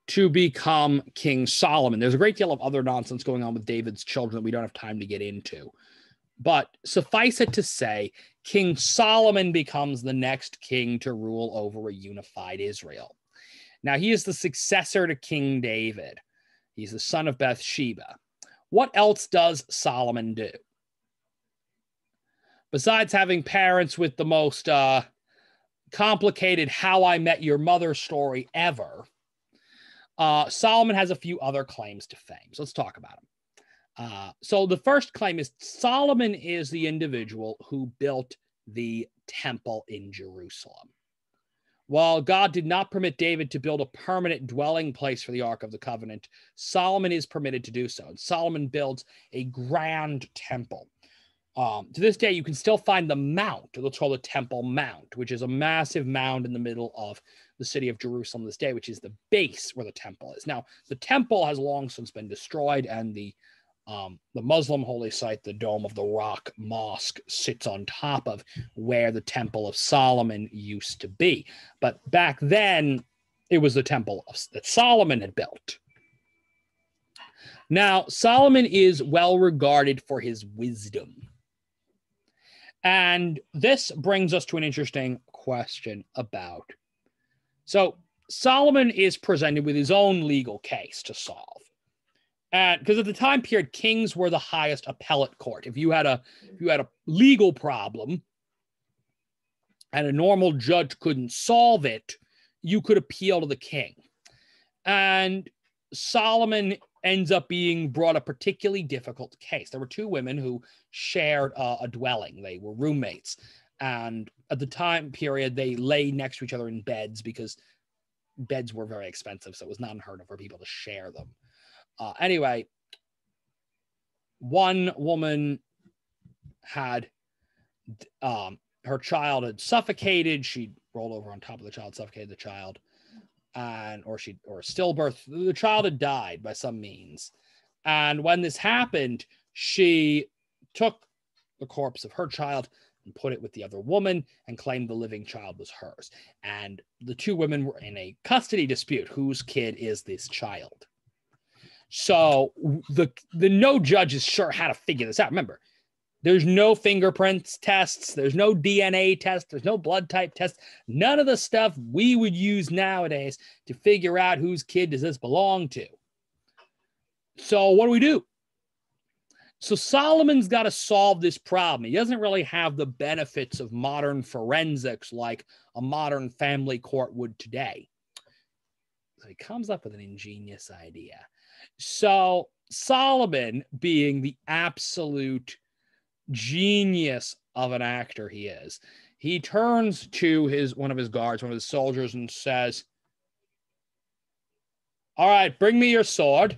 to become King Solomon. There's a great deal of other nonsense going on with David's children that we don't have time to get into. But suffice it to say, King Solomon becomes the next king to rule over a unified Israel. Now, he is the successor to King David. He's the son of Bathsheba. What else does Solomon do? Besides having parents with the most complicated How I Met Your Mother story ever, Solomon has a few other claims to fame. So let's talk about them. So the first claim is Solomon is the individual who built the temple in Jerusalem. While God did not permit David to build a permanent dwelling place for the Ark of the Covenant, Solomon is permitted to do so. And Solomon builds a grand temple. To this day, you can still find the mount, let's call it Temple Mount, which is a massive mound in the middle of the city of Jerusalem this day, which is the base where the temple is. Now, the temple has long since been destroyed, and the Muslim holy site, the Dome of the Rock Mosque, sits on top of where the Temple of Solomon used to be. But back then, it was the temple that Solomon had built. Now, Solomon is well regarded for his wisdom. And this brings us to an interesting question about. So Solomon is presented with his own legal case to solve. And because at the time period, kings were the highest appellate court. If you had a legal problem and a normal judge couldn't solve it, you could appeal to the king. And Solomon ends up being brought a particularly difficult case. There were two women who shared a dwelling. They were roommates. And at the time period, they lay next to each other in beds because beds were very expensive. So it was not unheard of for people to share them. Anyway, one woman had her child had suffocated. She rolled over on top of the child, suffocated the child. Or stillbirth, the child had died by some means. And when this happened, she took the corpse of her child and put it with the other woman and claimed the living child was hers. And the two women were in a custody dispute. Whose kid is this child? So the no judge is sure how to figure this out. Remember, there's no fingerprints tests. There's no DNA test. There's no blood type test. None of the stuff we would use nowadays to figure out whose kid does this belong to. So what do? So Solomon's got to solve this problem. He doesn't really have the benefits of modern forensics like a modern family court would today. So he comes up with an ingenious idea. So Solomon, being the absolute genius of an actor he is, he turns to one of his guards, one of his soldiers, and says, all right, bring me your sword.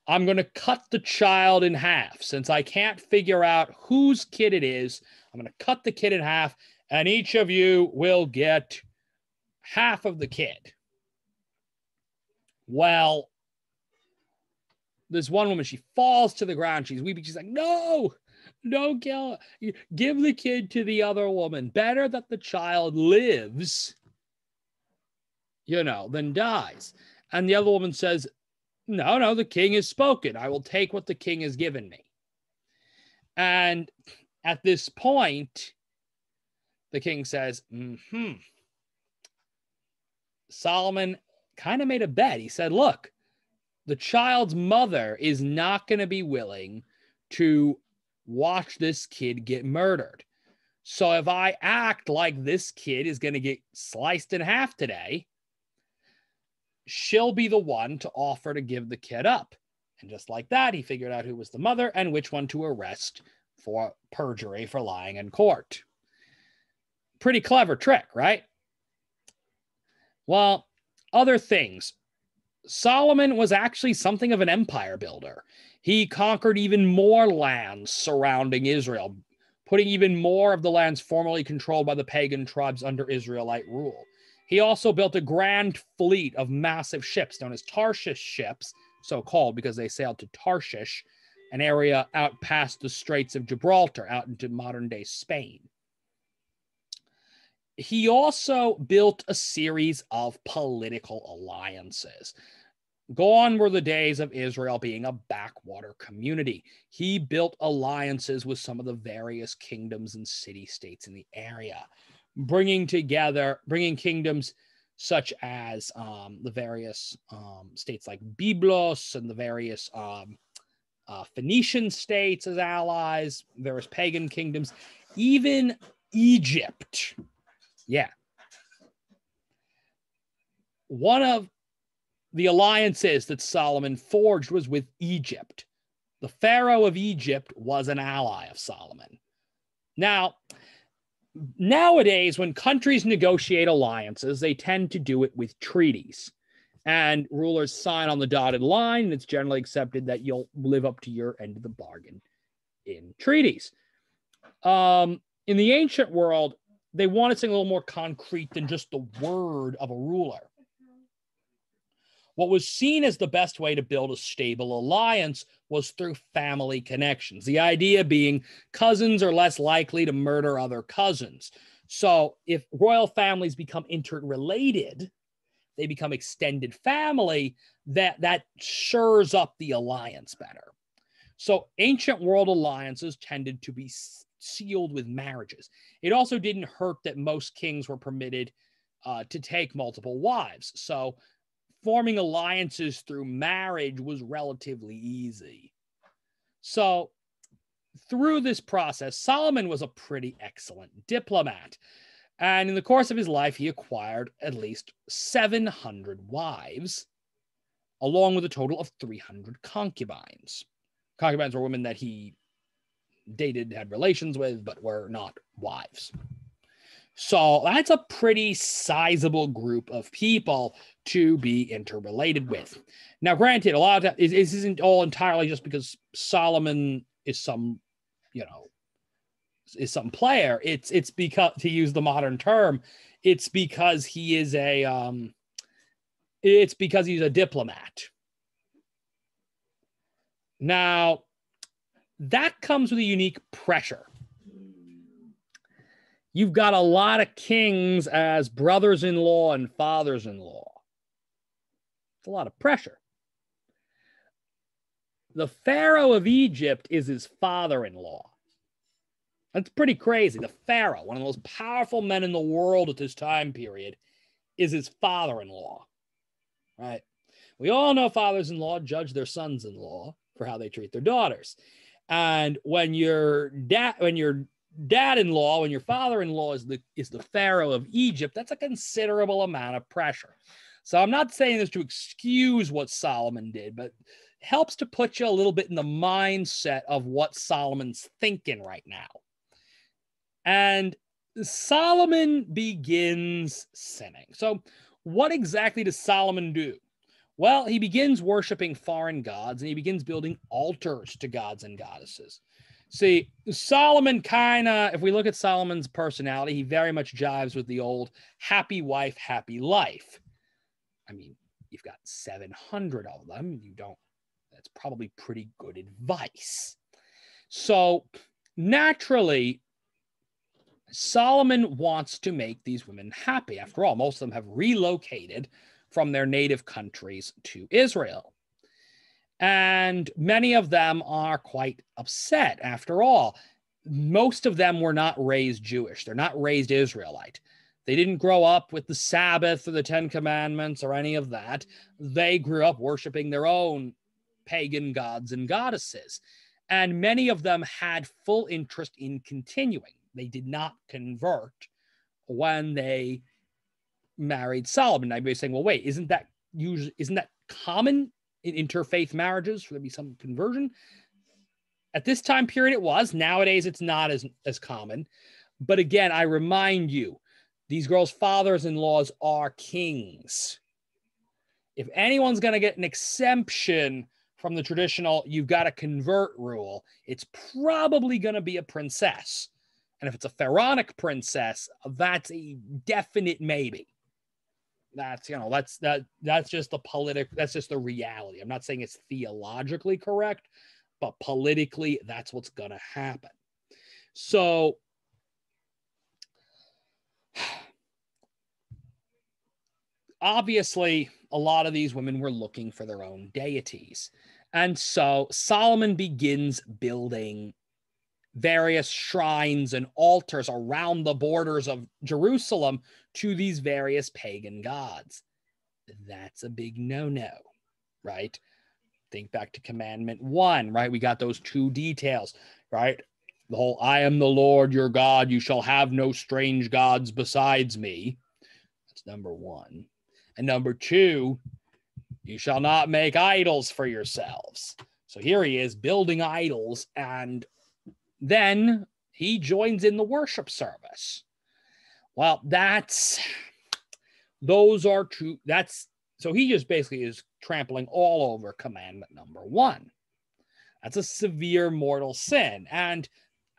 I'm going to cut the child in half. Since I can't figure out whose kid it is, I'm going to cut the kid in half, and each of you will get half of the kid. Well, this one woman, she falls to the ground. She's weeping. She's like, no, don't kill her. Give the kid to the other woman. Better that the child lives, than dies. And the other woman says, no, the king has spoken. I will take what the king has given me. And at this point, the king says, Solomon kind of made a bet. He said, look, the child's mother is not going to be willing to watch this kid get murdered. So if I act like this kid is going to get sliced in half today, she'll be the one to offer to give the kid up. And just like that, he figured out who was the mother and which one to arrest for perjury for lying in court. Pretty clever trick, right? Well, other things. Solomon was actually something of an empire builder. He conquered even more lands surrounding Israel, putting even more of the lands formerly controlled by the pagan tribes under Israelite rule. He also built a grand fleet of massive ships known as Tarshish ships, so called because they sailed to Tarshish, an area out past the Straits of Gibraltar, out into modern-day Spain. He also built a series of political alliances. Gone were the days of Israel being a backwater community. He built alliances with some of the various kingdoms and city-states in the area, bringing kingdoms such as the various states like Byblos and the various Phoenician states as allies, various pagan kingdoms, even Egypt. Yeah. One of the alliances that Solomon forged was with Egypt. The Pharaoh of Egypt was an ally of Solomon. Now, nowadays, when countries negotiate alliances, they tend to do it with treaties. And rulers sign on the dotted line, and it's generally accepted that you'll live up to your end of the bargain in treaties. In the ancient world, they wanted something a little more concrete than just the word of a ruler. What was seen as the best way to build a stable alliance was through family connections. The idea being cousins are less likely to murder other cousins. So if royal families become interrelated, they become extended family, that shores up the alliance better. So ancient world alliances tended to be sealed with marriages. It also didn't hurt that most kings were permitted to take multiple wives. So forming alliances through marriage was relatively easy. So through this process, Solomon was a pretty excellent diplomat. And in the course of his life, he acquired at least 700 wives, along with a total of 300 concubines. Concubines were women that he dated, had relations with, but were not wives. So that's a pretty sizable group of people to be interrelated with. Now, granted, a lot of that this isn't all entirely just because Solomon is some player. It's because, to use the modern term, it's because he's a diplomat. Now, that comes with a unique pressure. You've got a lot of kings as brothers-in-law and fathers-in-law. It's a lot of pressure. The Pharaoh of Egypt is his father-in-law. That's pretty crazy. The Pharaoh, one of the most powerful men in the world at this time period, is his father-in-law, right? We all know fathers-in-law judge their sons-in-law for how they treat their daughters. And when your dad-in-law, when your father-in-law is the Pharaoh of Egypt, that's a considerable amount of pressure. So I'm not saying this to excuse what Solomon did, but it helps to put you a little bit in the mindset of what Solomon's thinking right now. And Solomon begins sinning. So what exactly does Solomon do? Well, he begins worshiping foreign gods, and he begins building altars to gods and goddesses. See, Solomon if we look at Solomon's personality, he very much jives with the old happy wife, happy life. I mean, you've got 700 of them. That's probably pretty good advice. So naturally, Solomon wants to make these women happy. After all, most of them have relocated from their native countries to Israel. And many of them are quite upset. After all, most of them were not raised Jewish. They're not raised Israelite. They didn't grow up with the Sabbath or the Ten Commandments or any of that. They grew up worshiping their own pagan gods and goddesses. And many of them had full interest in continuing. They did not convert when they married Solomon. I'd be saying, well, wait, isn't that common in interfaith marriages for there to be some conversion? At this time period, it was. Nowadays, it's not as common. But again, I remind you, these girls' fathers-in-laws are kings. If anyone's going to get an exemption from the traditional you've got to convert rule, it's probably going to be a princess. And if it's a pharaonic princess, that's a definite maybe. That's just that's just the reality. I'm not saying it's theologically correct, but politically, that's what's going to happen. So obviously, a lot of these women were looking for their own deities. And so Solomon begins building various shrines and altars around the borders of Jerusalem to these various pagan gods. That's a big no-no, right? Think back to Commandment 1, right? We got those two details, right? The whole, I am the Lord your God, you shall have no strange gods besides me. That's number 1. And number 2, you shall not make idols for yourselves. So here he is building idols, and then he joins in the worship service. Well, so he just basically is trampling all over commandment number 1. That's a severe mortal sin. And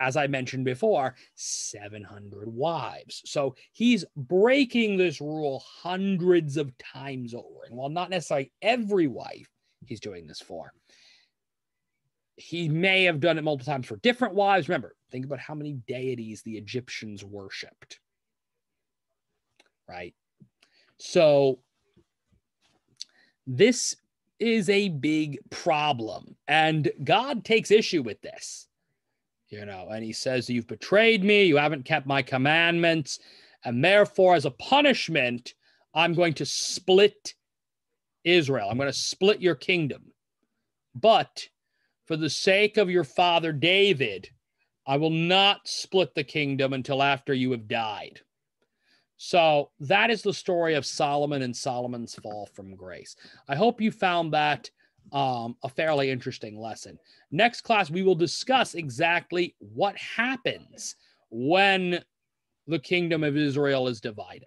as I mentioned before, 700 wives. So he's breaking this rule hundreds of times over. And while not necessarily every wife he's doing this for, he may have done it multiple times for different wives. Remember, think about how many deities the Egyptians worshipped, right? So this is a big problem, and God takes issue with this, and he says, you've betrayed me, you haven't kept my commandments, and therefore, as a punishment, I'm going to split Israel. I'm going to split your kingdom. But for the sake of your father David, I will not split the kingdom until after you have died. So that is the story of Solomon and Solomon's fall from grace. I hope you found that a fairly interesting lesson. Next class, we will discuss exactly what happens when the kingdom of Israel is divided.